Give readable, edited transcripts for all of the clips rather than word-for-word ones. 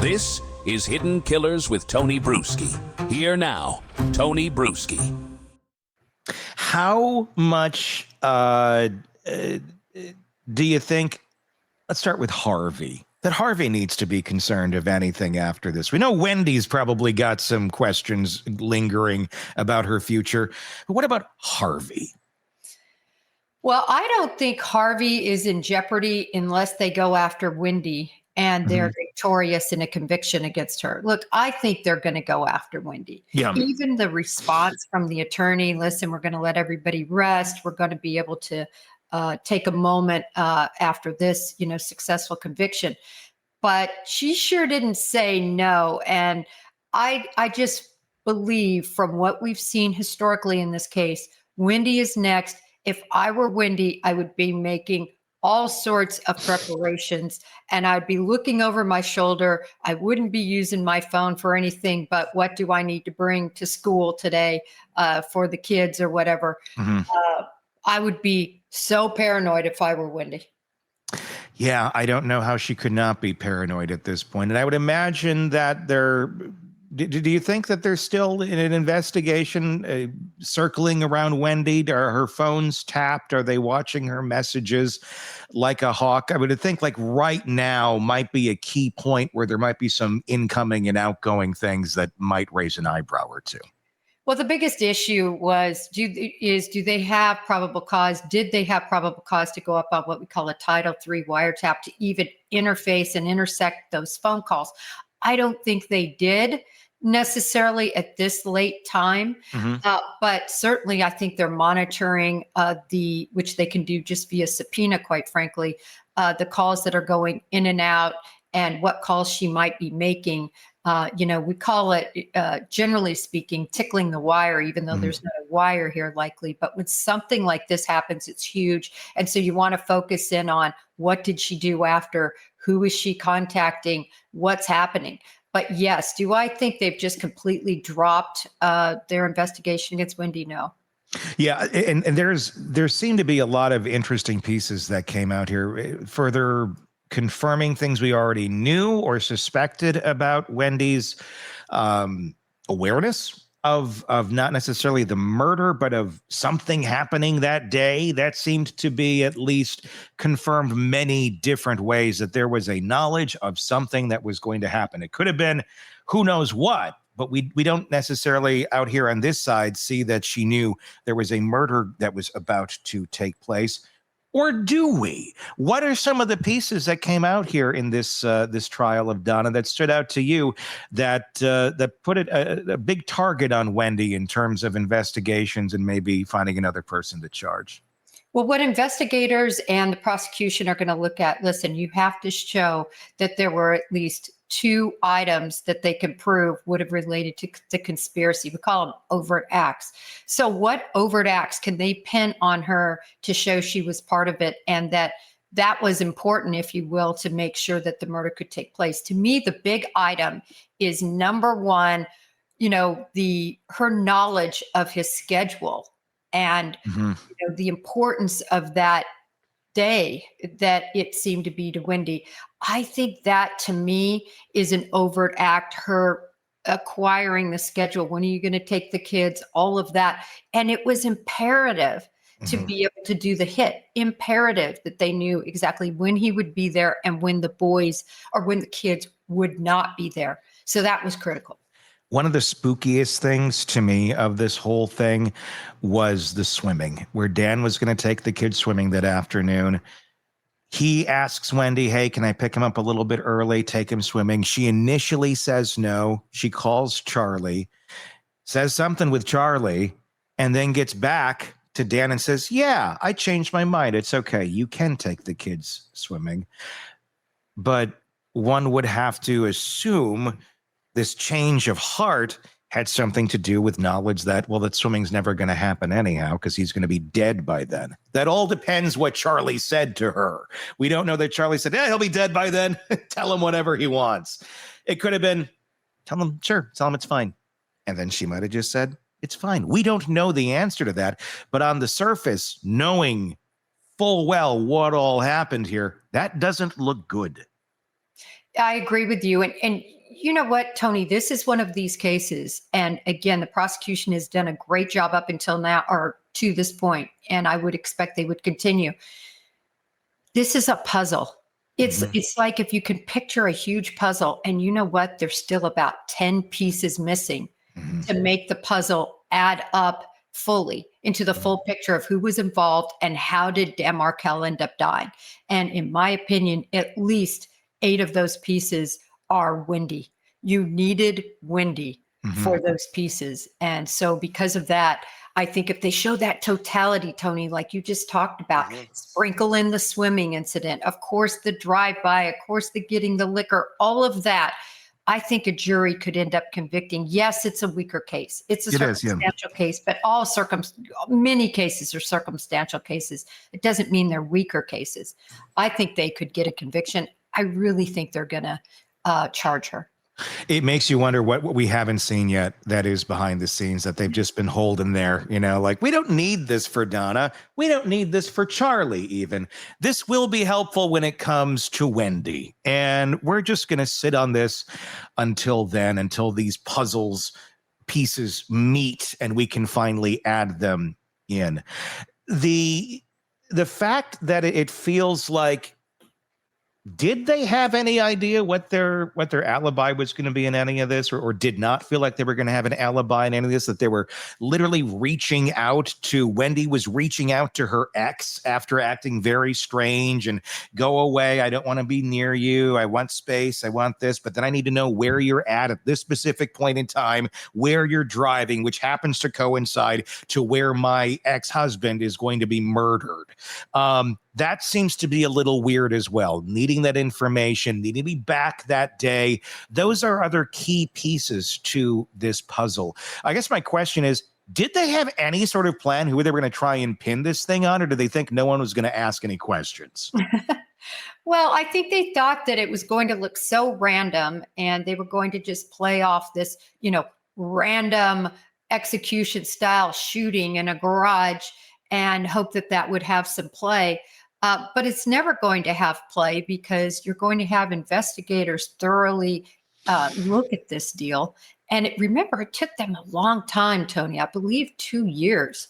This is Hidden Killers with Tony Brueski. Here now, Tony Brueski. How much do you think, let's start with Harvey, that Harvey needs to be concerned of anything after this? We know Wendy's probably got some questions lingering about her future, but what about Harvey? Well, I don't think Harvey is in jeopardy unless they go after Wendi and they're victorious in a conviction against her. Look, I think they're going to go after Wendi. Yeah. Even the response from the attorney, listen, we're going to let everybody rest. We're going to be able to take a moment after this, successful conviction. But she sure didn't say no. And I just believe from what we've seen historically in this case, Wendi is next. If I were Wendi, I would be making all sorts of preparations and I'd be looking over my shoulder. I wouldn't be using my phone for anything but what do I need to bring to school today for the kids or whatever. I would be so paranoid if I were Wendi. Yeah, I don't know how she could not be paranoid at this point. And I would imagine that do you think that there's still in an investigation circling around Wendi? Are her phones tapped? Are they watching her messages like a hawk? I would think like right now might be a key point where there might be some incoming and outgoing things that might raise an eyebrow or two. Well, the biggest issue was, do they have probable cause? Did they have probable cause to go up on what we call a Title III wiretap to even interface and intersect those phone calls? I don't think they did necessarily at this late time, but certainly I think they're monitoring which they can do just via subpoena, quite frankly, the calls that are going in and out and what calls she might be making. We call it, generally speaking, tickling the wire, even though there's not a wire here likely. But when something like this happens, it's huge. And so you want to focus in on what did she do after? Who is she contacting? What's happening? But yes, do I think they've just completely dropped their investigation against Wendi? No. Yeah, and there seem to be a lot of interesting pieces that came out here, further confirming things we already knew or suspected about Wendy's awareness of not necessarily the murder, but of something happening that day. That seemed to be at least confirmed many different ways, that there was a knowledge of something that was going to happen. It could have been who knows what, but we don't necessarily out here on this side see that she knew there was a murder that was about to take place. Or do we? What are some of the pieces that came out here in this trial of Donna that stood out to you that put a big target on Wendi in terms of investigations and maybe finding another person to charge? Well, what investigators and the prosecution are going to look at, listen, you have to show that there were at least 2 items that they can prove would have related to the conspiracy. We call them overt acts. So what overt acts can they pin on her to show she was part of it and that was important, if you will, to make sure that the murder could take place? To me, the big item is number 1, her knowledge of his schedule and the importance of that day that it seemed to be to Wendi. I think that to me is an overt act, her acquiring the schedule. When are you going to take the kids? All of that. And it was imperative to be able to do the hit, imperative that they knew exactly when he would be there and when the boys or when the kids would not be there. So that was critical. One of the spookiest things to me of this whole thing was the swimming, where Dan was going to take the kids swimming that afternoon. He asks Wendi, hey, can I pick him up a little bit early, take him swimming? She initially says no. She calls Charlie, says something with Charlie, and then gets back to Dan and says, yeah, I changed my mind. It's okay. You can take the kids swimming. But one would have to assume this change of heart had something to do with knowledge that, well, that swimming's never going to happen anyhow because he's going to be dead by then. That all depends what Charlie said to her. We don't know that Charlie said, yeah, he'll be dead by then. Tell him whatever he wants. It could have been, tell him it's fine. And then she might have just said, it's fine. We don't know the answer to that. But on the surface, knowing full well what all happened here, that doesn't look good. I agree with you. And you know what, Tony, this is one of these cases. And again, the prosecution has done a great job up until now or to this point, and I would expect they would continue. This is a puzzle. It's like if you can picture a huge puzzle and you know what, there's still about 10 pieces missing to make the puzzle add up fully into the full picture of who was involved and how did Dan Markel end up dying. And in my opinion, at least 8 of those pieces are Wendi. You needed Wendi for those pieces. And so because of that, I think if they show that totality, Tony, like you just talked about, sprinkle in the swimming incident, of course, the drive-by, of course, the getting the liquor, all of that, I think a jury could end up convicting. Yes, it's a weaker case. It's a circumstantial case, but many cases are circumstantial cases. It doesn't mean they're weaker cases. I think they could get a conviction. I really think they're going to charge her. It makes you wonder what we haven't seen yet that is behind the scenes that they've just been holding there, like we don't need this for Donna. We don't need this for Charlie even. This will be helpful when it comes to Wendi. And we're just going to sit on this until then, until these pieces meet and we can finally add them in. The fact that it feels like, did they have any idea what their alibi was going to be in any of this, or did not feel like they were going to have an alibi in any of this, that they were literally reaching out to Wendi was reaching out to her ex after acting very strange and go away. I don't want to be near you. I want space. I want this, but then I need to know where you're at this specific point in time, where you're driving, which happens to coincide to where my ex-husband is going to be murdered. That seems to be a little weird as well. Needing that information, needing to be back that day. Those are other key pieces to this puzzle. I guess my question is, did they have any sort of plan who they were going to try and pin this thing on, or did they think no one was going to ask any questions? Well, I think they thought that it was going to look so random and they were going to just play off this, random execution style shooting in a garage and hope that would have some play. But it's never going to have play because you're going to have investigators thoroughly look at this deal. And remember, it took them a long time, Tony, I believe 2 years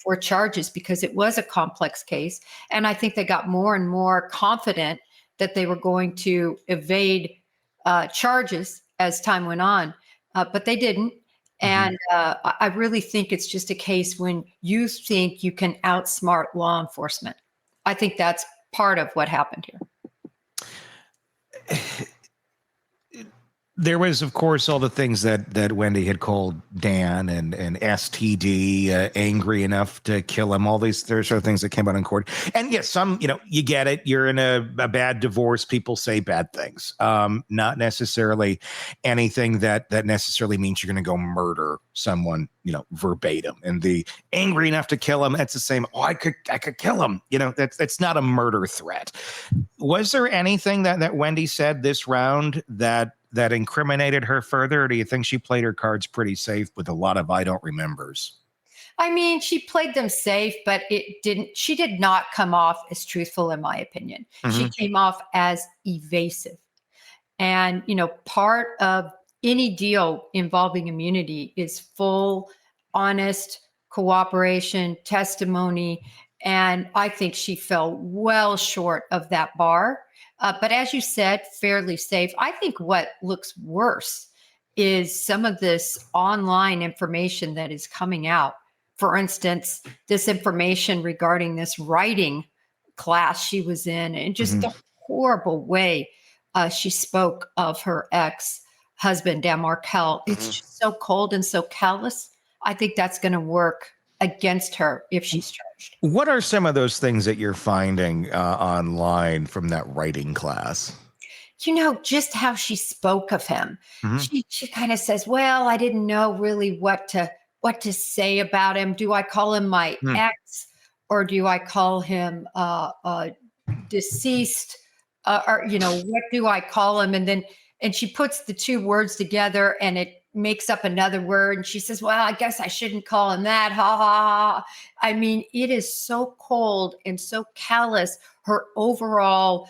for charges because it was a complex case. And I think they got more and more confident that they were going to evade charges as time went on, but they didn't. And I really think it's just a case when you think you can outsmart law enforcement. I think that's part of what happened here. There was, of course, all the things that Wendi had called Dan and STD, angry enough to kill him. All these, there are sort of things that came out in court. And yes, some, you get it. You're in a bad divorce. People say bad things. Not necessarily anything that necessarily means you're going to go murder someone, verbatim. And the angry enough to kill him, that's the same. Oh, I could kill him. That's not a murder threat. Was there anything that Wendi said this round that incriminated her further, or do you think she played her cards pretty safe with a lot of I don't remembers? I mean, she played them safe, but she did not come off as truthful, in my opinion. She came off as evasive. And, part of any deal involving immunity is full, honest cooperation, testimony. And I think she fell well short of that bar. But as you said, fairly safe. I think what looks worse is some of this online information that is coming out. For instance, this information regarding this writing class she was in, and just the horrible way she spoke of her ex-husband, Dan Markel. It's just so cold and so callous. I think that's going to work against her if she's charged. What are some of those things that you're finding online from that writing class? Just how she spoke of him. She kind of says, well, I didn't know really what to say about him. Do I call him my ex, or do I call him deceased? Or what do I call him? And she puts the two words together and it makes up another word. And she says, well, I guess I shouldn't call him that. Ha ha ha. I mean, it is so cold and so callous. Her overall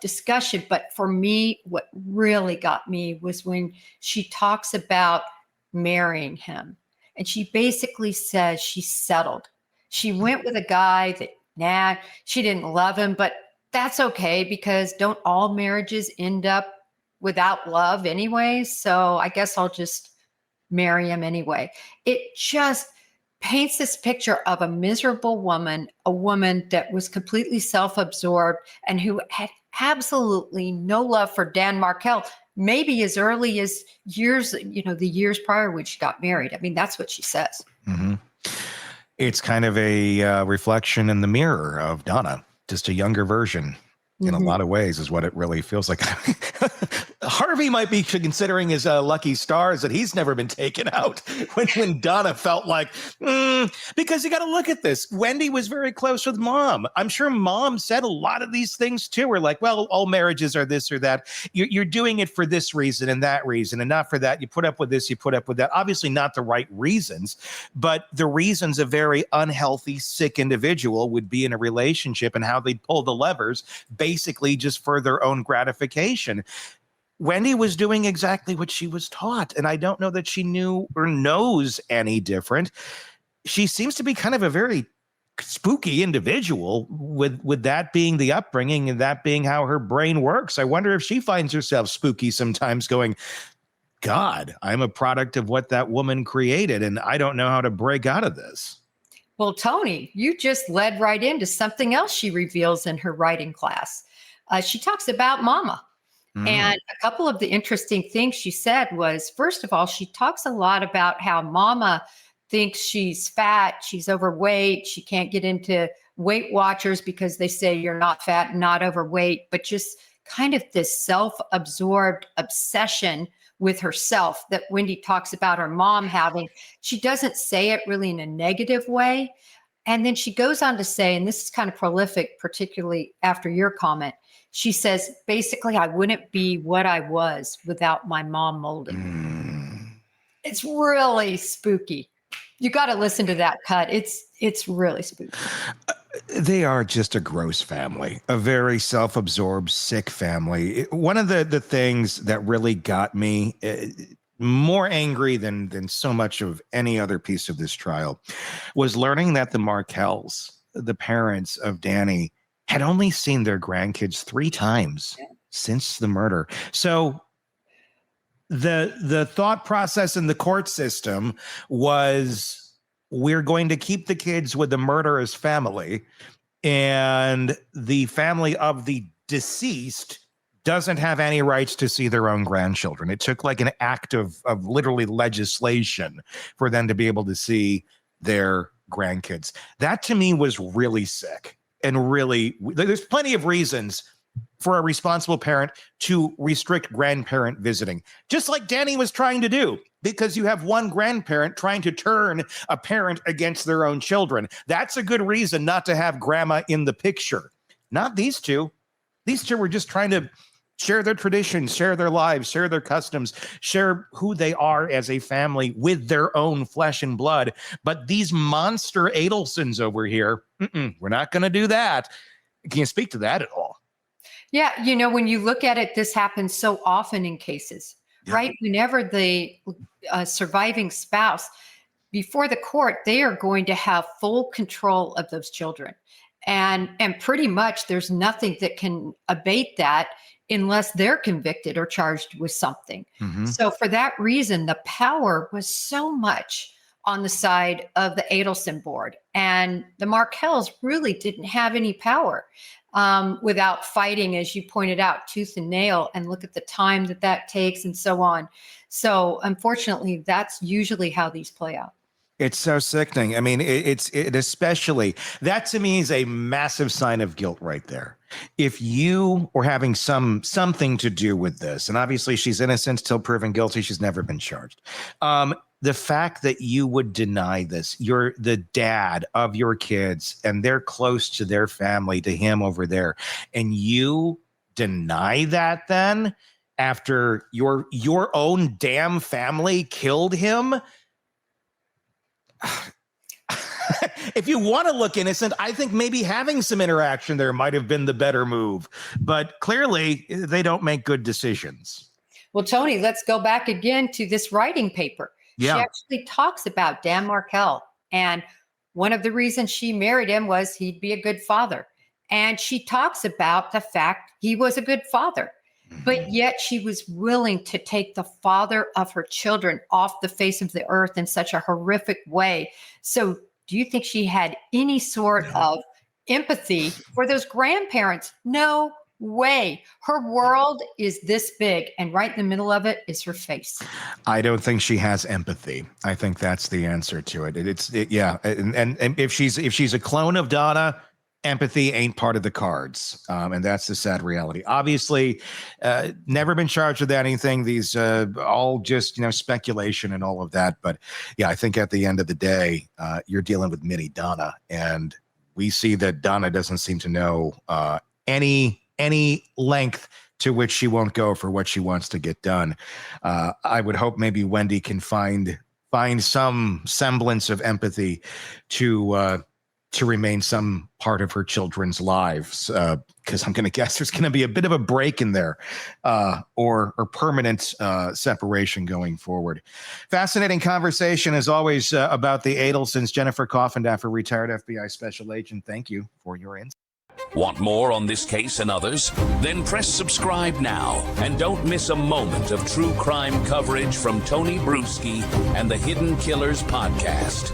discussion. But for me, what really got me was when she talks about marrying him. And she basically says she settled. She went with a guy that, she didn't love him, but that's okay, because don't all marriages end up without love anyway? So I guess I'll just marry him anyway. It just paints this picture of a miserable woman, a woman that was completely self-absorbed and who had absolutely no love for Dan Markel, maybe as early as years, the years prior when she got married. I mean, that's what she says. Mm-hmm. It's kind of a reflection in the mirror of Donna, just a younger version. In a lot of ways is what it really feels like. Harvey might be considering his lucky stars that he's never been taken out when Donna felt like, because you got to look at this. Wendy was very close with Mom. I'm sure Mom said a lot of these things too. We're like, well, all marriages are this or that. You're doing it for this reason and that reason and not for that. You put up with this, you put up with that. Obviously not the right reasons, but the reasons a very unhealthy, sick individual would be in a relationship and how they pull the levers basically just for their own gratification. Wendy was doing exactly what she was taught, and I don't know that she knew or knows any different. She seems to be kind of a very spooky individual with that being the upbringing and that being how her brain works. I wonder if she finds herself spooky sometimes going, God, I'm a product of what that woman created, and I don't know how to break out of this. Well, Tony, you just led right into something else she reveals in her writing class. She talks about Mama. And a couple of the interesting things she said was, first of all, she talks a lot about how Mama thinks she's fat, she's overweight, she can't get into Weight Watchers because they say you're not fat and not overweight, but just kind of this self-absorbed obsession with herself that Wendy talks about her mom having. She doesn't say it really in a negative way. And then she goes on to say, and this is kind of prolific, particularly after your comment, she says, basically, I wouldn't be what I was without my mom molding. It's really spooky. You got to listen to that cut. It's really spooky. They are just a gross family, a very self-absorbed, sick family. One of the things that really got me more angry than so much of any other piece of this trial was learning that the Markells, the parents of Danny, had only seen their grandkids 3 times since the murder. So the thought process in the court system was, we're going to keep the kids with the murderous family, and the family of the deceased doesn't have any rights to see their own grandchildren. It took like an act of literally legislation for them to be able to see their grandkids. That to me was really sick. And really, there's plenty of reasons for a responsible parent to restrict grandparent visiting, just like Danny was trying to do, because you have one grandparent trying to turn a parent against their own children. That's a good reason not to have grandma in the picture. Not these two. These two were just trying to share their traditions, share their lives, share their customs, share who they are as a family with their own flesh and blood. But these monster Adelsons over here, we're not going to do that. Can you speak to that at all? Yeah, when you look at it, this happens so often in cases, right? Whenever the surviving spouse, before the court, they are going to have full control of those children. And pretty much there's nothing that can abate that unless they're convicted or charged with something. So for that reason, the power was so much on the side of the Adelson board. And the Markells really didn't have any power without fighting, as you pointed out, tooth and nail, and look at the time that takes and so on. So unfortunately, that's usually how these play out. It's so sickening. I mean, it especially, that to me is a massive sign of guilt right there. If you were having something to do with this, and obviously she's innocent till proven guilty, she's never been charged. The fact that you would deny this, you're the dad of your kids and they're close to their family, to him over there, and you deny that then after your own damn family killed him. if you want to look innocent, I think maybe having some interaction there might have been the better move. But clearly, they don't make good decisions. Well, Tony, let's go back again to this writing paper. Yeah. She actually talks about Dan Markel. And one of the reasons she married him was he'd be a good father. And she talks about the fact he was a good father. But yet she was willing to take the father of her children off the face of the earth in such a horrific way. So do you think she had any sort of empathy for those grandparents? No way. Her world is this big, and right in the middle of it is her face. I don't think she has empathy. I think that's the answer to it. And if she's a clone of Donna, empathy ain't part of the cards. And that's the sad reality. Obviously, never been charged with anything. These all just, speculation and all of that. But yeah, I think at the end of the day, you're dealing with mini Donna. And we see that Donna doesn't seem to know any length to which she won't go for what she wants to get done. I would hope maybe Wendy can find some semblance of empathy to remain some part of her children's lives, because I'm going to guess there's going to be a bit of a break in there, or permanent separation going forward. Fascinating conversation, as always, about the Adelsons. Jennifer Coffindaffer, retired FBI special agent, thank you for your insight. Want more on this case and others? Then press subscribe now and don't miss a moment of true crime coverage from Tony Brueski and the Hidden Killers podcast.